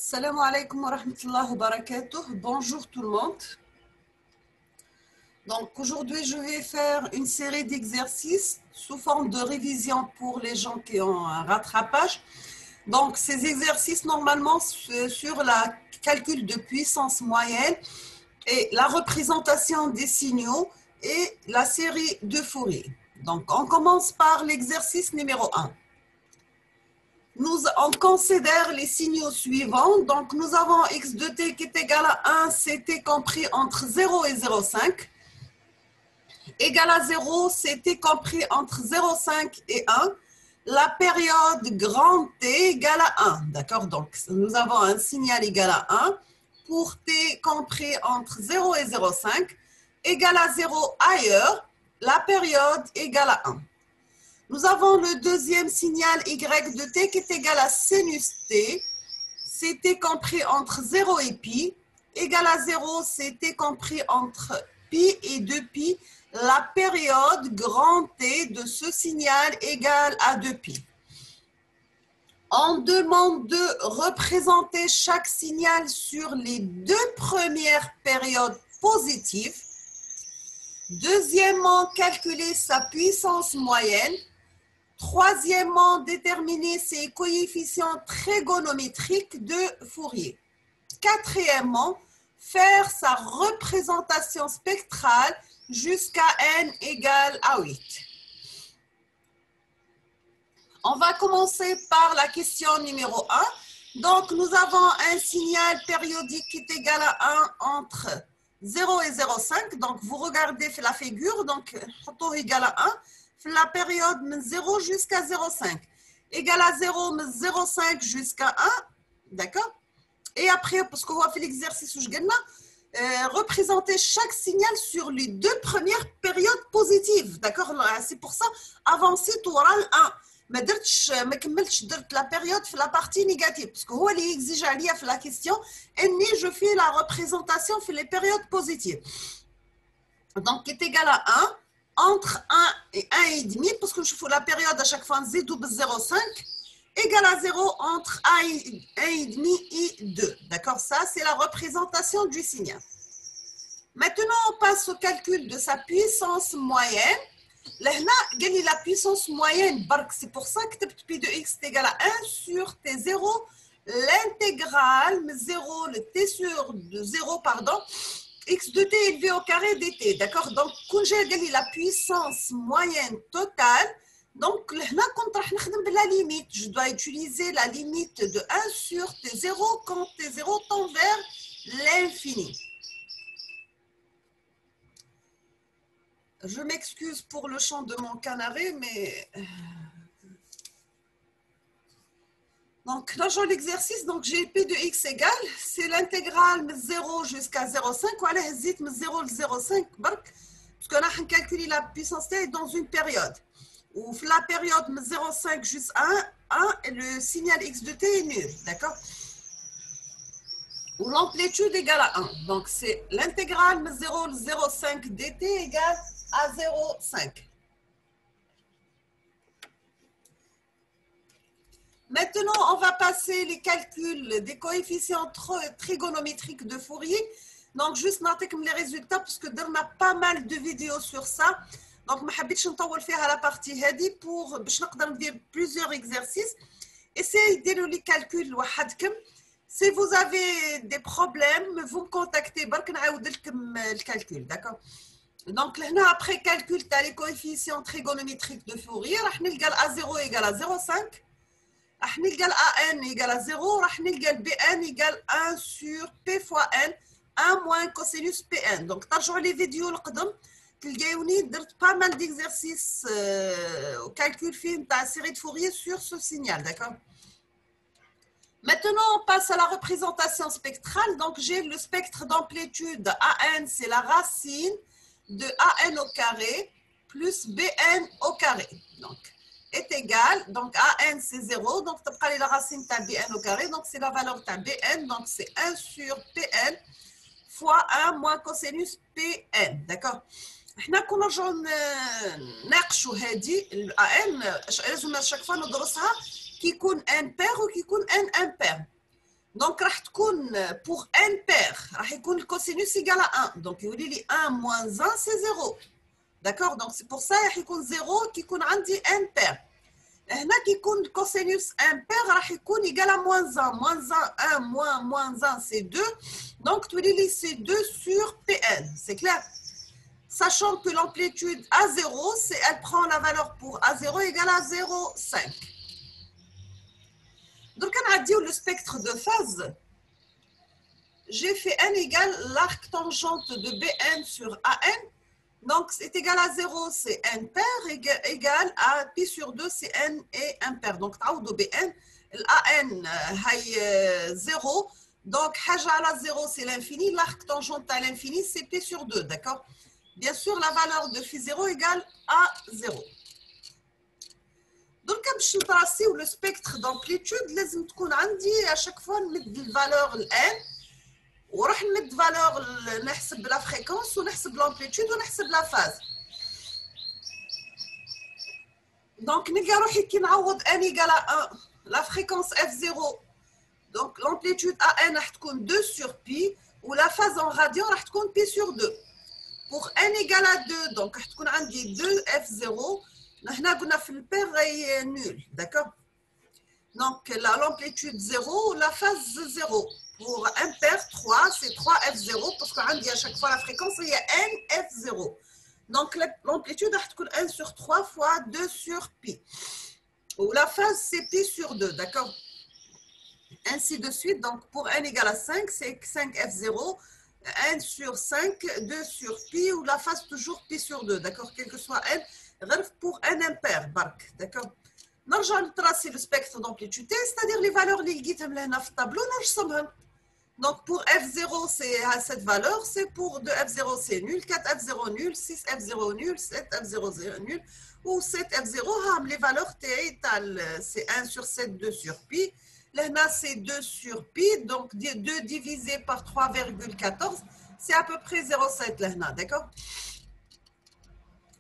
Salam alaikum wa rahmatullahi wa barakatuh. Bonjour tout le monde. Donc aujourd'hui, je vais faire une série d'exercices sous forme de révision pour les gens qui ont un rattrapage. Donc ces exercices normalement sur la calcul de puissance moyenne et la représentation des signaux et la série de Fourier. Donc on commence par l'exercice numéro 1. On considère les signaux suivants. Donc, nous avons x de t qui est égal à 1, ct compris entre 0 et 0,5. Égal à 0, ct compris entre 0,5 et 1. La période grand t égale à 1. D'accord? Donc, nous avons un signal égal à 1 pour t compris entre 0 et 0,5. Égal à 0 ailleurs, la période égale à 1. Nous avons le deuxième signal y de t qui est égal à sinus t, ct compris entre 0 et pi, égal à 0, ct compris entre pi et 2pi, la période grand t de ce signal égale à 2pi. On demande de représenter chaque signal sur les deux premières périodes positives. Deuxièmement, calculer sa puissance moyenne. Troisièmement, déterminer ses coefficients trigonométriques de Fourier. Quatrièmement, faire sa représentation spectrale jusqu'à n égale à 8. On va commencer par la question numéro 1. Donc, nous avons un signal périodique qui est égal à 1 entre 0 et 0,5. Donc, vous regardez la figure, donc, photo égale à 1. La période de 0 jusqu'à 0,5. Égal à 0, 0,5 jusqu'à 1. D'accord? Et après, parce qu'on va faire l'exercice où je gagne là, représenter chaque signal sur les deux premières périodes positives. D'accord? C'est pour ça, avancer tout oral 1. ما كملتش درت la période في la partie négative parce que هو اللي exige عليا في la question اني je fais la représentation في les périodes positives. Donc qui est égal à 1 entre 1 et 1,5, parce que je fais la période à chaque fois 0,5, égale à 0 entre 1,5 et 2. D'accord? Ça, c'est la représentation du signal. Maintenant, on passe au calcul de sa puissance moyenne. Là, la puissance moyenne, c'est pour ça que P de x est égal à 1 sur T0, l'intégrale, 0, le T sur de 0, pardon, x de t élevé au carré dt, d'accord? Donc, quand j'ai la puissance moyenne totale, donc là, la limite, je dois utiliser la limite de 1 sur t0 quand t0 tend vers l'infini. Je m'excuse pour le chant de mon canari, mais... Donc, là, j'ai l'exercice. Donc, j'ai P de x égale, c'est l'intégrale de 0 jusqu'à 0,5. Voilà, hésite de 0 à 0,5. Parce que là, on calcule la puissance T dans une période. Ou la période de 0,5 jusqu'à 1, le signal x de t est nul. D'accord? Ou l'amplitude égale à 1. Donc, c'est l'intégrale de 0 à 0,5 dt égale à 0,5. Maintenant, on va passer les calculs des coefficients trigonométriques de Fourier. Donc, juste noter comme les résultats, parce que on a pas mal de vidéos sur ça. Donc, je vais vous faire la partie هذه pour faire plusieurs exercices. Essayez de faire les calculs. Si vous avez des problèmes, vous me contactez. Je vais vous faire le calcul. D'accord? Donc, là, après calcul, tu as les coefficients trigonométriques de Fourier. On a A0 égale à 0,5. راح نلقى AN égale à 0 راح نلقى BN égale 1 sur P fois N 1 moins cosinus PN. Donc ترجعوا لي فيديو القدم تلقاوني درت pas mal d'exercices au calcul film تاع série de Fourier sur ce signal, d'accord? Maintenant on passe à la représentation spectrale. Donc j'ai le spectre d'amplitude AN, c'est la racine de AN au carré plus BN au carré. Donc est égal, donc AN c'est 0, donc tu as la racine de BN au carré, donc c'est la valeur de BN, donc c'est 1 sur PN fois 1 moins cosinus PN, d'accord? احنا كنا نرجعوا نناقشوا هذه الAN لازم à chaque fois ندرسها كي يكون ان بير وكي يكون ان امبير. Donc, pour n paire, le cosinus égale à 1. Donc, il dit 1 moins 1, c'est 0. D'accord? Donc, c'est pour ça qu'il y a 0 qui est n paire. هنا كيكون الكوسينوس امبير راح يكون égal à moins 1. Moins 1, 1 moins 1, c'est 2. Donc, tu dis c'est 2 sur Pn. C'est clair? Sachant que l'amplitude A0, elle prend la valeur pour A0 égale à 0,5. Donc, on a dit le spectre de phase. J'ai fait n égale l'arc tangente de Bn sur An. Donc, c'est égal à 0, c'est n paire, égal à pi sur 2, c'est n et impair. Donc, تعوضوا bn, l'an est 0. Donc, haja à la 0, c'est l'infini. L'arc tangente à l'infini, c'est p sur 2, d'accord? Bien sûr, la valeur de phi 0 égale à 0. Donc, comme je trace le spectre d'amplitude, لازم تكون عندي à chaque fois نمد الفالور n. وراح نمد فالور نحسب لا فريكونس ونحسب لامبليتود ونحسب لا فاز. دونك نلقى روحي كي نعوض ان ايكال 1 لا فريكونس اف 0. دونك لامبليتود ان راح تكون 2 sur بي ولا فاز ان راديان راح تكون بي sur 2. بور ان ايكال 2 دونك راح تكون عندي 2 اف 0. هنا قلنا في البير غي نول. داكور؟ دونك l'amplitude 0 la phase 0. Pour impair 3, c'est 3F0 parce qu'à chaque fois la fréquence, il y a NF0. Donc l'amplitude est 1 sur 3 fois 2 sur pi. Ou la phase, c'est pi sur 2, d'accord? Ainsi de suite. Donc pour n égale à 5, c'est 5F0. 1 sur 5, 2 sur pi, ou la phase toujours pi sur 2, d'accord? Quel que soit n, pour n impair, d'accord? نرجع نتراسي le spectre d'amplitude, c'est-à-dire les valeurs اللي لقيتهم لهنا في الطابلو نرسمهم. Donc pour F0, c'est à cette valeur, c'est pour 2F0, c'est nul, 4F0 nul, 6F0 nul, 7F0 nul, ou 7F0, les valeurs, c'est 1 sur 7, 2 sur pi. Là, c'est 2 sur pi, donc 2 divisé par 3,14, c'est à peu près 0,7 là, d'accord?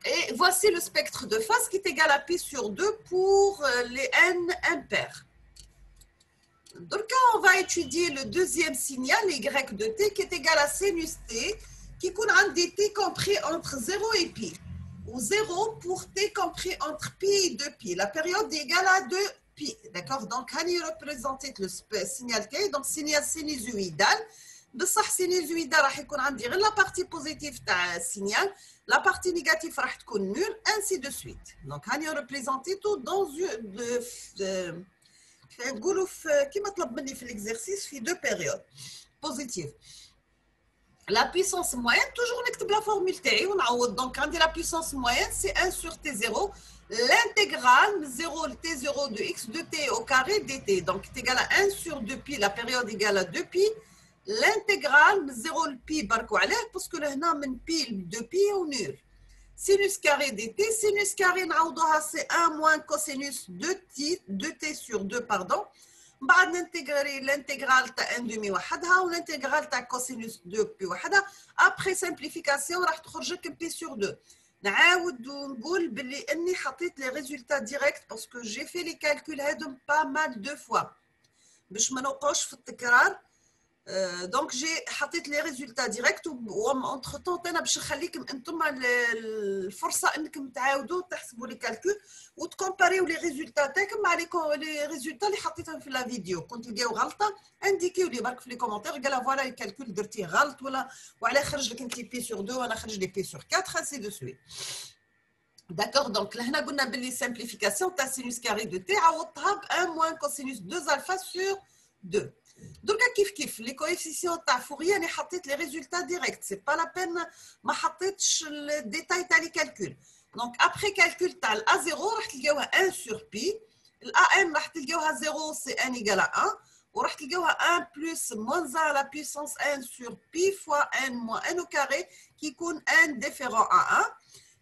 Et voici le spectre de phase qui est égal à pi sur 2 pour les n impairs. Donc, on va étudier le deuxième signal, y de t, qui est égal à sinus t, qui coûte des t compris entre 0 et pi. Ou 0 pour t compris entre pi et 2pi. La période est égale à 2pi. D'accord? Donc, on y représente le signal t, donc signal sinusoïdal. بصح sinusoïdal راح يكون عندي غير la partie positive تاع signal, la partie négative راح تكون nulle, ainsi de suite. Donc, on y représente tout dans نقولوا كيما طلب مني في l'exercice في deux périodes positives. La puissance moyenne, toujours نكتب la formule تاعي ونعوض. Donc عندي la puissance moyenne c'est 1 sur t0, l'intégrale 0 t0 de x de t au carré dt. Donc c'est égal à 1 sur 2pi, la période égale à 2pi. L'intégrale 0 pi barكو عليه parce que لهنا من pi ل 2pi au nul. Sinus carré dt, sinus carré c'est 1 moins cosinus 2t sur 2, pardon. بعد ننتجري l'intégrale تاع 1 demi وحدها و l'intégrale تاع cosinus 2 pi وحدها. Après simplification راح تخرج لك pi sur 2. نعاود ونقول باللي اني حطيت les résultats directs parce que j'ai fait les calculs هادم pas mal de fois باش ما نوقعوش في التكرار. Donc j'ai حطيت les résultats directs وانتر طون انا باش نخليكم انتم الفرصه انكم تعاودوا تحسبوا لي كالكول وتكومباريو لي ريزولتا تاعكم مع لي ريزولتا اللي حطيتهم في لا فيديو. كنت تلقاو غلطه انديكيو لي برك في لي كومونتير قال فوالا الكالكول درتيه غلط وعلى خرج لك انت بي سور 2 وانا خرج لي بي سور 4 ainsi de suite. D'accord, donc لهنا قلنا باللي simplification تاع sinus carré de t عوضتها ب 1 moins cosinus 2 alpha sur 2. Donc, les coefficients de Fourier, je حطيت les résultats directs. Ce n'est pas la peine de mettre le détail des calculs. Donc, après calcul de A0, vous allez 1 sur pi. L'AN, vous allez 0, c'est n égale à 1. Vous allez 1 plus moins 1 à la puissance n sur pi fois n moins n au carré, qui compte n différent à 1.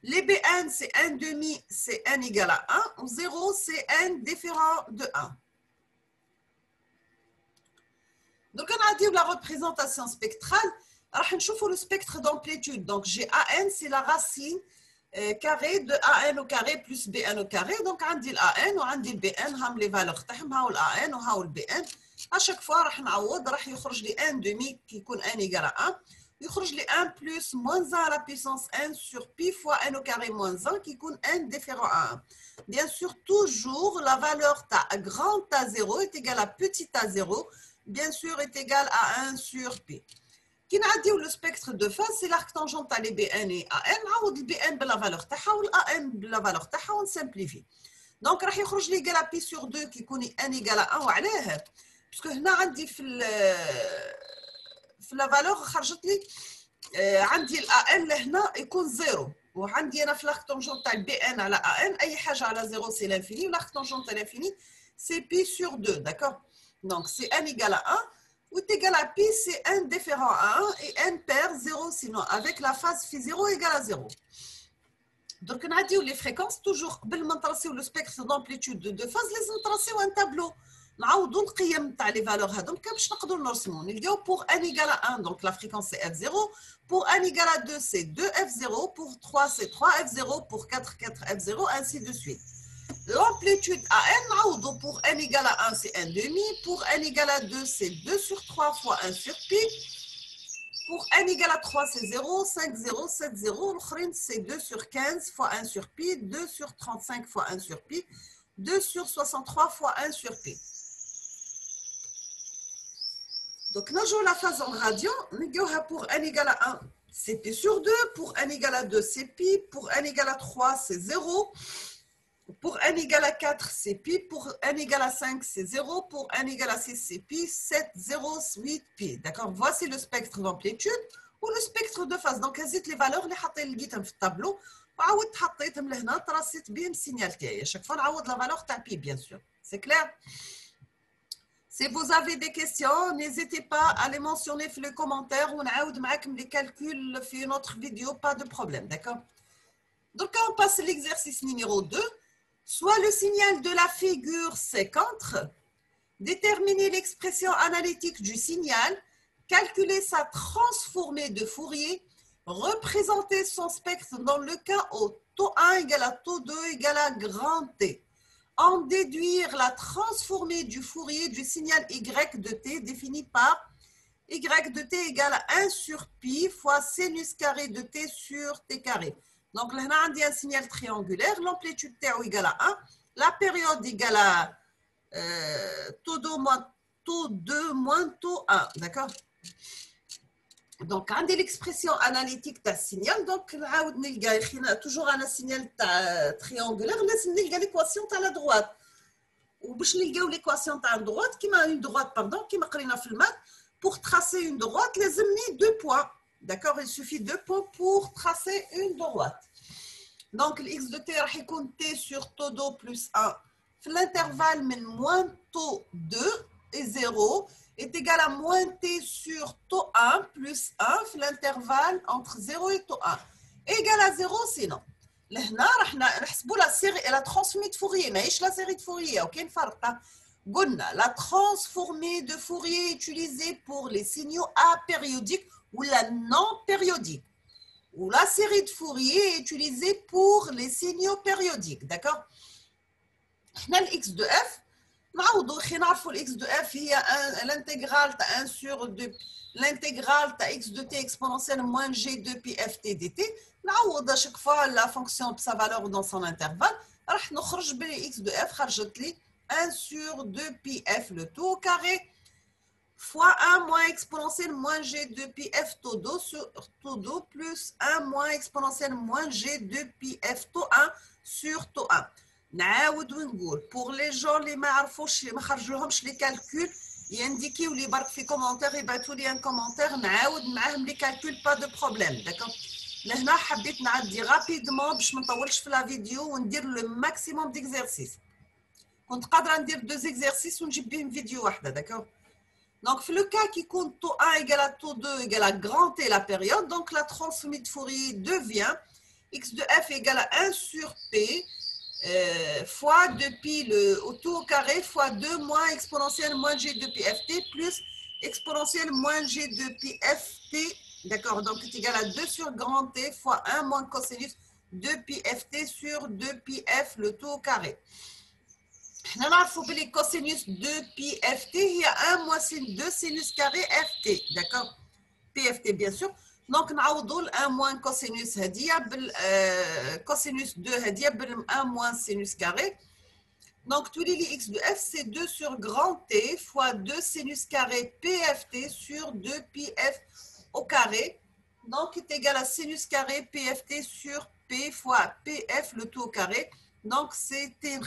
Les Bn, c'est n demi, c'est n égale à 1. 0, c'est n différent de 1. Donc, on a dit la représentation spectrale. Alors, on va le spectre d'amplitude. Donc, j'ai AN, c'est la racine carré de an au carré plus bn au carré. Donc, on dit l'an ou on dit le bn, هم les valeurs تاعهم هاو l'an ou هاو le bn. À chaque fois, راح نعوض راح يخرج لي 1 demi qui يكون n égale à 1. يخرج لي 1 plus moins 1 à la puissance n sur pi fois n au carré moins 1 qui يكون n différent à 1. Bien sûr, toujours la valeur ta grand A0 est égale à petit A0, bien sûr est égale à 1 sur pi. Qui n'a dit le spectre de phase, c'est l'arc tangent à les BN et AN, on le BN de la valeur taha ou l'AN de la valeur taha, on simplifie. Donc, راح يخرج لي égal à pi sur 2 qui يكون n égale à 1 وعلاه puisque هنا عندي في la valeur خرجت لي عندي الان لهنا يكون 0 وعندي انا في l'arc tangent تاع البي ان على ان اي حاجه على 0 c'est l'infini l'arc tangent à l'infini c'est pi sur 2 d'accord donc c'est n égale à 1 ou égal à pi c'est n différent à 1 et n perd 0 sinon avec la phase phi 0 égale à 0 donc نعديو les fréquences toujours قبل ما نطرسيو le spectre d'amplitude de phase لازم نطرسيو un tableau نعوضوا القيم تاع لي فالور هذوك باش نقدروا نرسموا نلقاو pour n égale à 1 donc la fréquence c'est f0 pour n égale à 2 c'est 2f0 pour 3 c'est 3f0 pour 4 4f0 ainsi de suite l'amplitude à n نعوضوا pour n égale à 1 c'est 1 demi pour n égale à 2 c'est 2 sur 3 fois 1 sur pi pour n égale à 3 c'est 0 5 0 7 0 l'autre c'est 2 sur 15 fois 1 sur pi 2 sur 35 fois 1 sur pi 2 sur 63 fois 1 sur pi. Donc, nous jouons la phase en radian. Pour n égale à 1, c'est pi sur 2. Pour n égale à 2, c'est pi. Pour n égale à 3, c'est 0. Pour n égale à 4, c'est pi. Pour n égale à 5, c'est 0. Pour n égale à 6, c'est pi. 7, 0, 8, pi. D'accord? Voici le spectre d'amplitude ou le spectre de phase. Donc, هزيت les valeurs اللي حطيت لقيتهم في التابلو وعاودت حطيتهم لهنا ترسيت بهم السينيال تاعي. À chaque fois, نعوض la valeur تاع pi, bien sûr. C'est clair? Si vous avez des questions, n'hésitez pas à les mentionner dans les commentaires ou نعاود معاكم les calculs في une autre vidéo, pas de problème, d'accord? Donc, on passe à l'exercice numéro 2. Soit le signal de la figure C4, déterminer l'expression analytique du signal, calculer sa transformée de Fourier, représenter son spectre dans le cas où taux 1 égale à taux 2 égale à grand T. En déduire la transformée du Fourier du signal y de t défini par y de t égale à 1 sur pi fois sinus carré de t sur t carré. Donc là, on a un signal triangulaire, l'amplitude t égale à 1, la période égale à taux 2 moins taux 1, d'accord? Donc, on a l'expression analytique de signal. Donc, on a toujours un signal triangulaire. On a l'équation à la droite. Ou on a l'équation à la droite, qui m'a une droite, pardon, qui m'a créé une maths. Pour tracer une droite, les amis, 2 points. D'accord? Il suffit 2 points pour tracer une droite. Donc, x de t est t sur taux 2 plus 1. L'intervalle moins taux 2 et 0. Est égal à moins t sur taux 1 plus 1 في l'intervalle entre 0 et taux 1 égal à 0 sinon لهنا راح نحسبوا la série et la transformée de Fourier ماهيش la série de Fourier وكاين فرق قلنا la transformée de Fourier utilisée pour les signaux apériodiques ou la non périodique ou la série de Fourier utilisée pour les signaux périodiques d'accord هنا l x de f نعوضوا خي نعرفوا الاكس دو اف هي الانتجرال تاع 1 سور 2 الانتجرال تاع اكس دو تي اكسبونونسيال موان جي 2 بي اف تي دي تي نعوض اشاك فوا لا فونكسيون بسا فالور دون سون انترفال راح نخرج بلي اكس دو اف خرجت لي 1 سور 2 بي اف لو تو كاري fois 1 moins exponentielle moins g 2 pi f taux 2 sur taux 2 plus 1 moins exponentielle moins g 2 pi f taux 1 sur taux 1. نعاود ونقول pour les gens اللي ما عرفوش ما خرجوهمش لي كالكول ينديكيو لي برك في كومونتير يبعثوا لي ان كومونتير نعاود معاهم لي كالكول با دو بروبليم داكور لهنا حبيت نعدي رابيدمون باش ما نطولش في لا فيديو وندير لو ماكسيموم ديكزيرسيس كنت قادره ندير 2 اكزيرسيس ونجيب بهم فيديو واحده داكور donc في le cas qui compte taux 1 égale à taux 2 égale à grand T la période donc la transformée de Fourier devient x de f égale à 1 sur p fois 2 pi au tout au carré fois 2 moins exponentielle moins g de pi ft plus exponentielle moins g de pi ft, d'accord, donc c'est égal à 2 sur grand T fois 1 moins cosinus 2pi ft sur 2pi f le tout au carré. Nous avons les cosinus 2pi ft, il y a 1 moins 2 sinus carré ft, d'accord? pft bien sûr. Donc nous avons 1 moins cosinus hadia, cosinus 2 hadia, 1 moins sinus carré. Donc, tous les x de f, c'est 2 sur grand T fois 2 sinus carré PFT sur 2 pi f au carré. Donc, est égal à sinus carré PFT sur P fois PF le tout au carré. Donc, c'était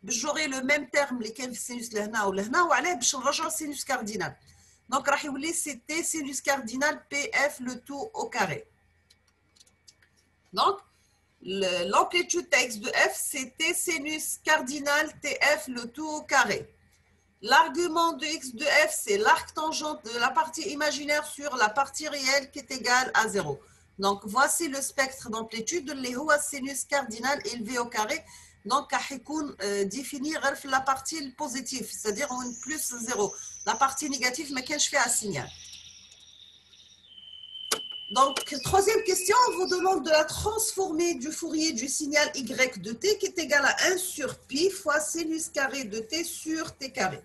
j'aurai le même terme اللي كان في السينوس لهنا ولهنا وعليه باش نرجعوا السينوس كاردينال. Donc, راح يولي c'était sinus cardinal PF le tout au carré. Donc, l'amplitude x de f, c'était sinus cardinal TF le tout au carré. L'argument de x de f, c'est l'arc tangent de la partie imaginaire sur la partie réelle qui est égale à 0. Donc, voici le spectre d'amplitude, le sinus cardinal élevé au carré. Donc, il définir la partie positive, c'est-à-dire plus 0. La partie négative, mais quand je fais un signal. Donc, troisième question, on vous demande de la transformée du Fourier du signal y de t qui est égal à 1 sur pi fois sinus carré de t sur t carré.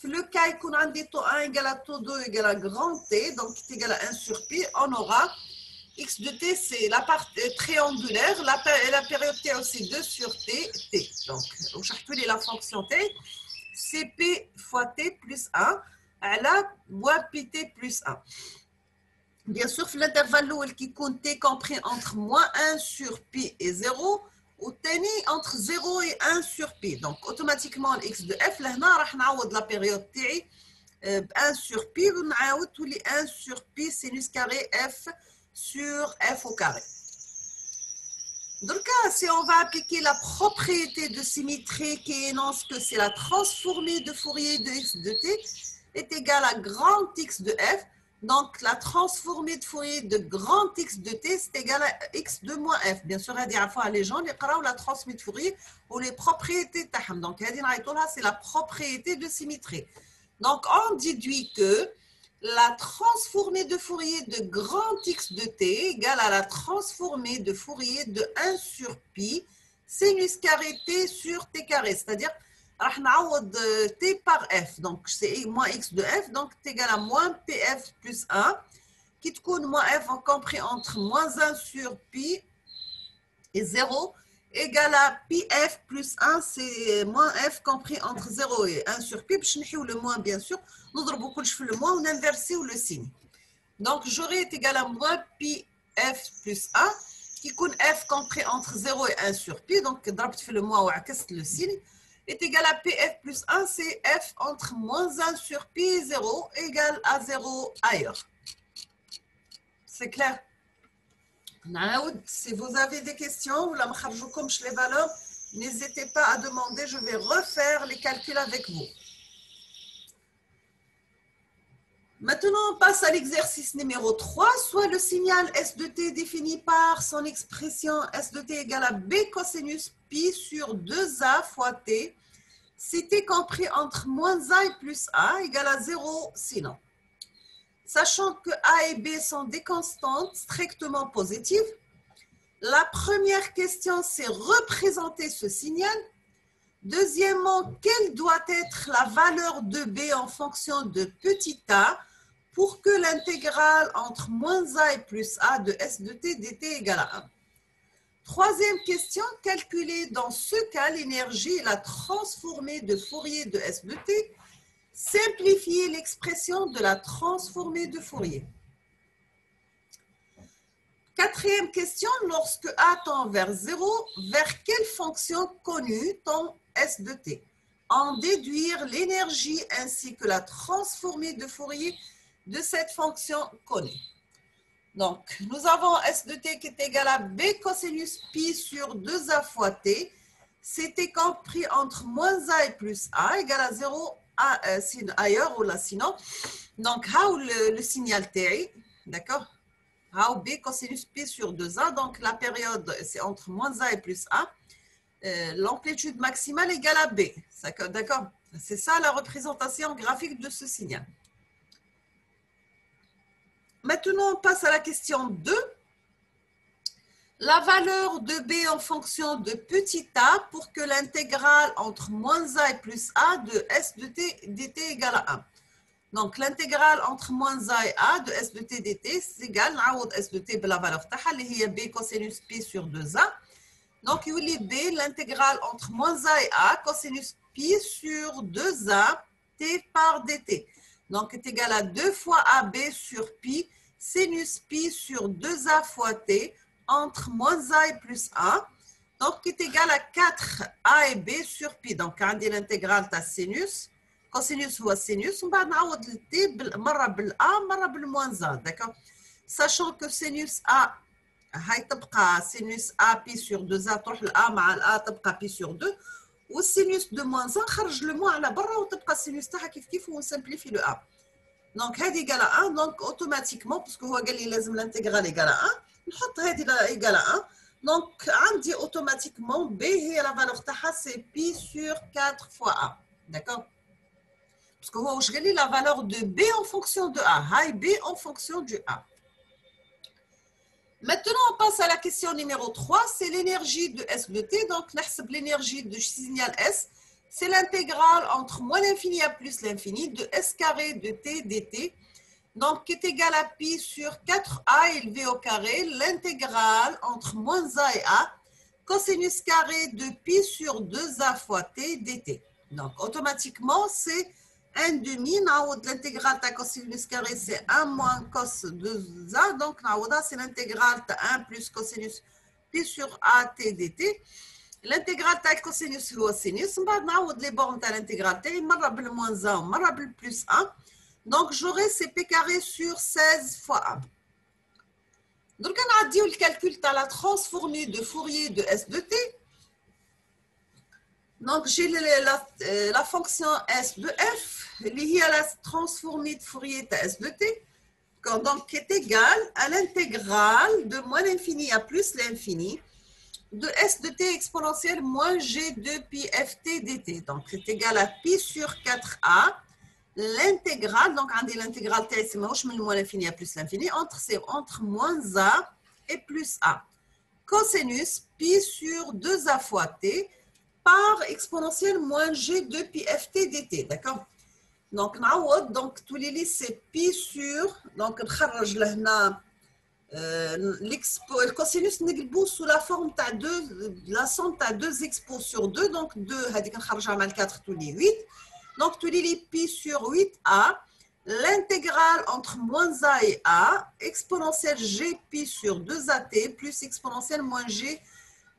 Le cas qu'on a dit taux 1 égale à taux 2 égale à grand t, donc qui est égal à 1 sur pi, on aura x de t, c'est la part triangulaire, la période t aussi 2 sur t, t. Donc, on cherche la fonction t, c'est p fois t plus 1, à la moins pi t plus 1. Bien sûr, l'intervalle qui compte t compris entre moins 1 sur pi et 0, ou teni entre 0 et 1 sur pi. Donc, automatiquement, x de f, là, on va la période t 1 sur pi, on va tous les 1 sur pi sinus carré f sur f au carré. Donc, si on va appliquer la propriété de symétrie qui énonce que c'est la transformée de Fourier de x de t est égale à grand x de f, donc, la transformée de Fourier de grand x de t, c'est égal à x de moins f. Bien sûr, les gens qui ont la transformée de Fourier ou les propriétés. Donc, c'est la propriété de symétrie. Donc, on déduit que la transformée de Fourier de grand x de t égale à la transformée de Fourier de 1 sur pi sinus carré t sur t carré. C'est-à-dire, t par f, donc c'est moins x de f, donc t égale à moins pf plus 1, qui te coûte moins f compris entre moins 1 sur pi et 0, égale à pi f plus 1, c'est moins f compris entre 0 et 1 sur pi, puis je le moins bien sûr, nous avons le moins, on inverse le signe. Donc j'aurai est égal à moins pi f plus 1, qui coûte f compris entre 0 et 1 sur pi, donc je le moins ou le signe, est égal à pf plus 1, c'est f entre moins 1 sur pi et 0 égale à 0 ailleurs. C'est clair? Si vous avez des questions, les valeurs, n'hésitez pas à demander, je vais refaire les calculs avec vous. Maintenant, on passe à l'exercice numéro 3, soit le signal S de t défini par son expression S de t égale à b cosinus pi sur 2a fois t, si t compris entre moins a et plus a égale à 0 sinon. Sachant que a et b sont des constantes strictement positives, la première question, c'est représenter ce signal. Deuxièmement, quelle doit être la valeur de b en fonction de petit a pour que l'intégrale entre moins a et plus a de S de t dt égale à 1. Troisième question, calculer dans ce cas l'énergie et la transformée de Fourier de S de t. Simplifier l'expression de la transformée de Fourier. Quatrième question, lorsque a tend vers 0, vers quelle fonction connue tend S de t? En déduire l'énergie ainsi que la transformée de Fourier de cette fonction connue. Donc, nous avons S de t qui est égal à b cosinus pi sur 2a fois t. C'était compris entre moins a et plus a égale à 0 ailleurs ou là sinon. Donc, le signal t, d'accord? B cosinus pi sur 2a. Donc, la période, c'est entre moins a et plus a. L'amplitude maximale égale à b. D'accord? C'est ça la représentation graphique de ce signal. Maintenant, on passe à la question 2. La valeur de B en fonction de petit a pour que l'intégrale entre moins a et plus a de S de t dt égale à 1. Donc, l'intégrale entre moins a et a de S de t dt, c'est égal à S de t de la valeur taha, qui est B cosinus pi sur 2a. Donc, il y a B, l'intégrale entre moins a et a, cosinus pi sur 2a, t par dt. Donc, est égal à 2 fois AB sur pi, sinus pi sur 2a fois t, entre moins a et plus 1. Donc, est égal à 4a et b sur pi. Donc, on dit l'intégrale de sinus. Cosinus ou sinus. On va نعوض le t مرة بالa, مرة بالmoins a. D'accord? Sachant que sinus a, هاي تبقى sinus a pi sur 2a تروح الa مع الa تبقى pi sur 2. والsinus de moins 1 خرج le moins على برا وتبقى sinus تاعها كيف كيف ونسمبليفي le a. Donc, هذه égale à 1. Donc, automatiquement, parce que هو قال لي لازم l'intégrale égale à 1, نحط هذه égale à 1. Donc, عندي automatiquement B هي la valeur تاعها c'est pi sur 4 fois A. D'accord? Parce que هو واش قال لي la valeur de B en fonction de A. High B en fonction du A. Maintenant, on passe à la question numéro 3. C'est l'énergie de S de T. Donc, l'énergie de signal S, c'est l'intégrale entre moins l'infini à plus l'infini de S carré de T dt. Donc, qui est égal à pi sur 4a élevé au carré, l'intégrale entre moins a et a, cosinus carré de pi sur 2a fois t dt. Donc, automatiquement, c'est 1 demi. L'intégrale de cosinus carré, c'est 1 moins cos 2a. Donc, c'est l'intégrale de 1 plus cosinus pi sur a t dt. L'intégrale de cosinus ou sinus, on va les bornes de l'intégrale t, marra bil moins 1, marra bil plus 1. Donc, j'aurai CP carré sur 16 fois A. Donc, on a dit le calcul de la transformée de Fourier de S de T. Donc, j'ai la fonction S de F liée à la transformée de Fourier de S de T, donc, qui est égale à l'intégrale de moins l'infini à plus l'infini de S de T exponentielle moins G de pi ft dt. Donc, c'est égal à pi sur 4A. L'intégrale, donc on dit l'intégrale t, c'est moins l'infini à plus l'infini, entre moins a et plus a. Cosinus pi sur 2a fois t par exponentielle moins g de pi ft dt, d'accord? Donc, tout les listes, c'est pi sur, donc نخرج لهنا le cosinus نقلبو sous la forme de la somme de 2 expos sur 2, donc 2 هذيك نخرجها مع 4 tous les 8. Donc, tu lis pi sur 8a, l'intégrale entre moins a et a, exponentielle g pi sur 2at plus exponentielle moins g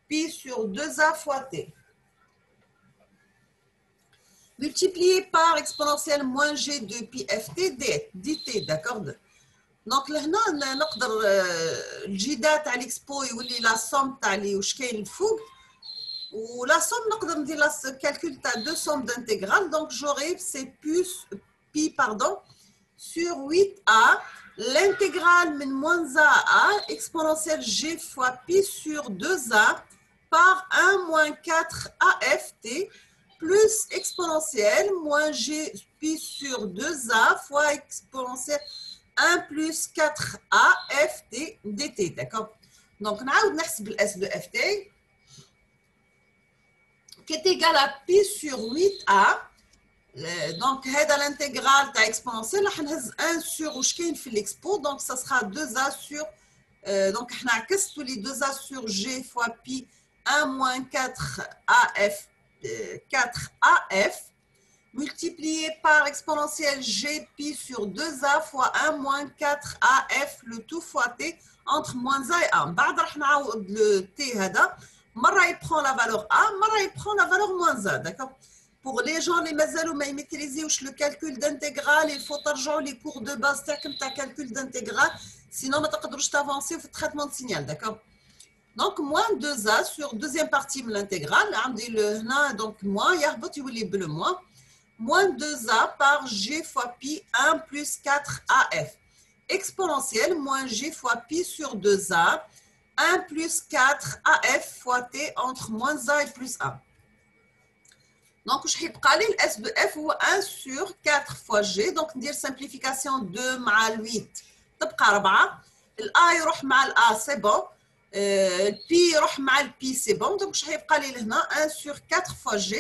pi sur 2a fois t. Multiplié par exponentielle moins g de pi ft dt, d'accord? Donc, là, نقدر الجدة تاع l'expo يولي la somme تاع اللي واش كاين الفوق. Ou la somme, donc, on dit le calcul de deux sommes d'intégrales. Donc, j'aurai c'est pi sur 8a, l'intégrale min moins a à a, exponentielle g fois pi sur 2a par 1 moins 4 aft plus exponentielle moins g pi sur 2a fois exponentielle 1 plus 4 aft dt. D'accord? Donc, on a نحسب S de ft. Qui est égal à pi sur 8a. Donc, c'est l'intégrale exponentielle. On a 1 sur où je gagne l'expo. Donc, ça sera 2a sur. Donc, on a tous les 2a sur g fois pi 1 moins 4 af, 4af multiplié par exponentielle g pi sur 2a fois 1 moins 4 af le tout fois t entre moins a et 1. بعد راح نعوض le t هذا. مرة il prend la valeur A, مرة il prend la valeur moins A, d'accord? Pour les gens les مازالوا ما يميتريزيوش le calcul d'intégrale, il faut ترجعوا les cours de base تاعكم تاع calcul d'intégrale, sinon ما تقدروش t'avancer في le traitement de signal, d'accord? Donc moins 2A sur deuxième partie de l'intégrale, عندي le هنا donc moins يهبط يولي bleu moins 2A par G fois pi 1 plus 4 AF exponentielle moins G fois pi sur 2A 1 plus 4 AF fois T entre moins A et plus A. Donc, je vais le S de F ou 1 sur 4 fois G. Donc, dire simplification 2 mal 8 تبقى 4. الA يروح مع الA سي بون. الP يروح مع الP سي بون. دونك واش حيبقى لي لهنا 1 sur 4 fois G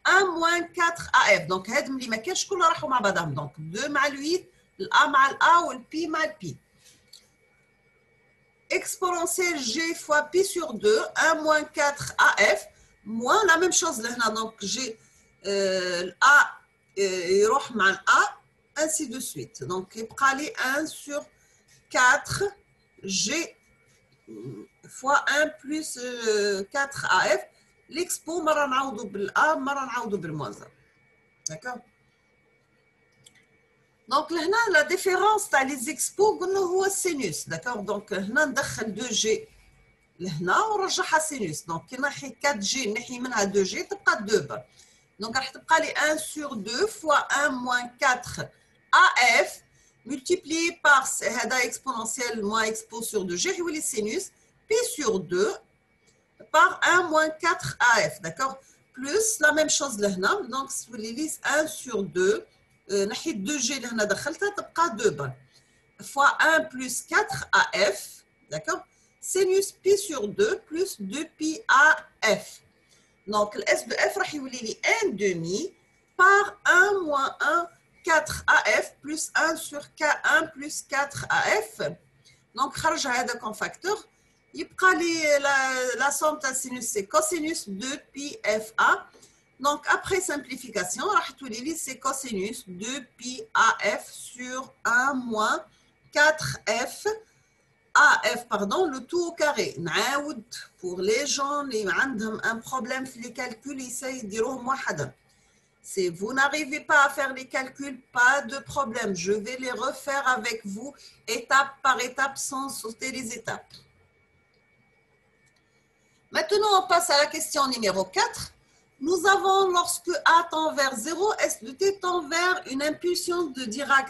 1 moins 4 AF. دونك هاد اللي ما كانش كلهم راحوا مع بعضهم. دونك 2 مع ال8 الA مع الA والP مع الP. Exponentielle G fois P sur 2 1 moins 4 AF moins la même chose là. Donc j'ai l'A يروح مع الA ainsi de suite. Donc يبقى لي 1 sur 4 G fois 1 plus 4 AF. l'expo مرة نعوضوا بالA مرة نعوضوا بالموازا. D'accord. Donc là, la différence تاع les expos قلنا هو السينوس. D'accord. Donc هنا ندخل 2G لهنا ونرجعها سينوس. Donc كي نحي 4G نحي منها 2G تبقى 2 بر. Donc راح تبقى لي 1 sur 2 fois 1 moins 4 AF multiplié par هذا exponentiel moins expo sur 2G يولي سينوس P sur 2 par 1 moins 4 AF. D'accord. Plus la même chose لهنا. Donc تولي لي 1 sur 2 نحيت 2G لهنا دخلتها تبقى 2 بر fois 1 plus 4 AF. D'accord. Sinus P sur 2 plus 2Pi AF. Donc, le S de F راح يولي لي 1 demi par 1 moins 1 4 AF plus 1 sur K1 plus 4 AF. Donc, خرج هذا comme facteur. يبقى لي la somme تاع sinus c'est cosinus 2Pi FA. Donc, après simplification, c'est cosinus 2Pi AF sur 1 moins 4F AF, pardon, le tout au carré. Pour les gens qui ont un problème sur les calculs, essayez de dire واحدا. Si vous n'arrivez pas à faire les calculs, pas de problème. Je vais les refaire avec vous étape par étape sans sauter les étapes. Maintenant, on passe à la question numéro 4. Nous avons, lorsque A tend vers 0, S de T tend vers une impulsion de Dirac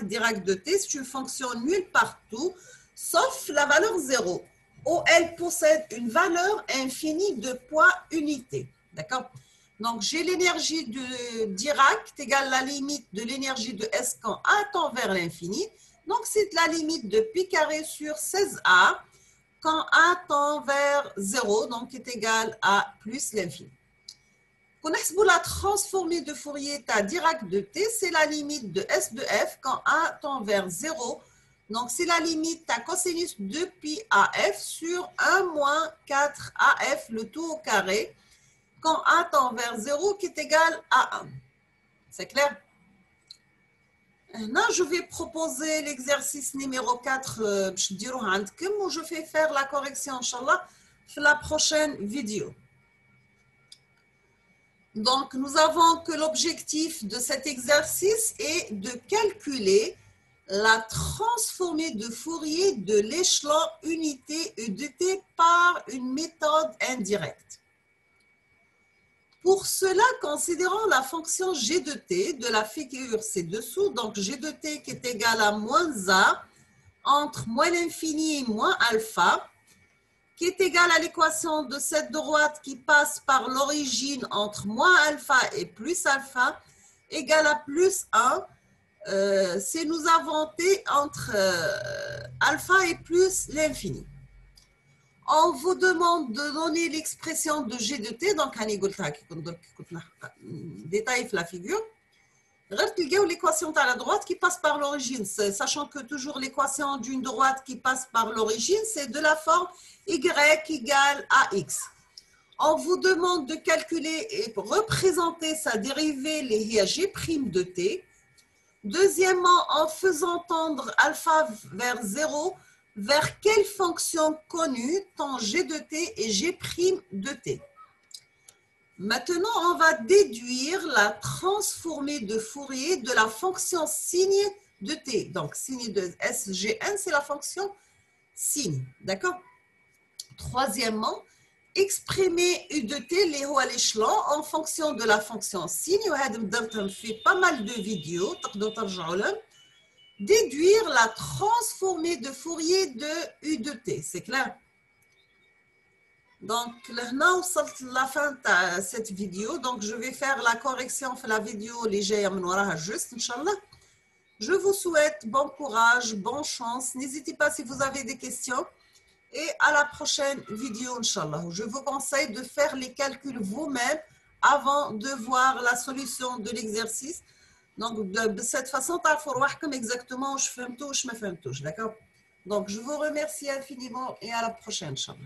de T. C'est une fonction nulle partout, sauf la valeur 0, où elle possède une valeur infinie de poids unité. D'accord. Donc, j'ai l'énergie de Dirac égale la limite de l'énergie de S quand A tend vers l'infini. Donc, c'est la limite de pi carré sur 16A quand A tend vers 0, donc est égal à plus l'infini. La transformée de Fourier à Dirac de T, c'est la limite de S de F quand A tend vers 0. Donc, c'est la limite à cosinus 2pi AF sur 1 moins 4 AF, le tout au carré, quand A tend vers 0 qui est égal à 1. C'est clair? Là, je vais proposer l'exercice numéro 4, où je vais faire la correction, Inch'Allah, dans la prochaine vidéo. Donc, nous avons que l'objectif de cet exercice est de calculer la transformée de Fourier de l'échelon unité UDT par une méthode indirecte. Pour cela, considérons la fonction G de T de la figure ci-dessous. Donc, G de T qui est égal à moins A entre moins l'infini et moins alpha, qui est égal à l'équation de cette droite qui passe par l'origine entre moins alpha et plus alpha, égale à plus 1, si nous avons T entre alpha et plus l'infini. On vous demande de donner l'expression de G de T, donc on détaille la figure. L'équation à la droite qui passe par l'origine, sachant que toujours l'équation d'une droite qui passe par l'origine, c'est de la forme y égale à x. On vous demande de calculer et représenter sa dérivée, les G' de t. Deuxièmement, en faisant tendre alpha vers 0, vers quelle fonction connue tend G de t et G' de t. Maintenant, on va déduire la transformée de Fourier de la fonction signe de t. Donc, signe de SGN, c'est la fonction signe. D'accord? Troisièmement, exprimer U de t, les hauts à l'échelon, en fonction de la fonction signe. On fait pas mal de vidéos. Déduire la transformée de Fourier de U de t. C'est clair? Donc, là, on saute la fin de cette vidéo. Donc, je vais faire la correction de la vidéo légère, juste, Inch'Allah. Je vous souhaite bon courage, bonne chance. N'hésitez pas si vous avez des questions. Et à la prochaine vidéo, Inch'Allah. Je vous conseille de faire les calculs vous-même avant de voir la solution de l'exercice. Donc, de cette façon, tu vas comme exactement où je fais tout, je me fais tout. D'accord? Donc, je vous remercie infiniment et à la prochaine, Inch'Allah.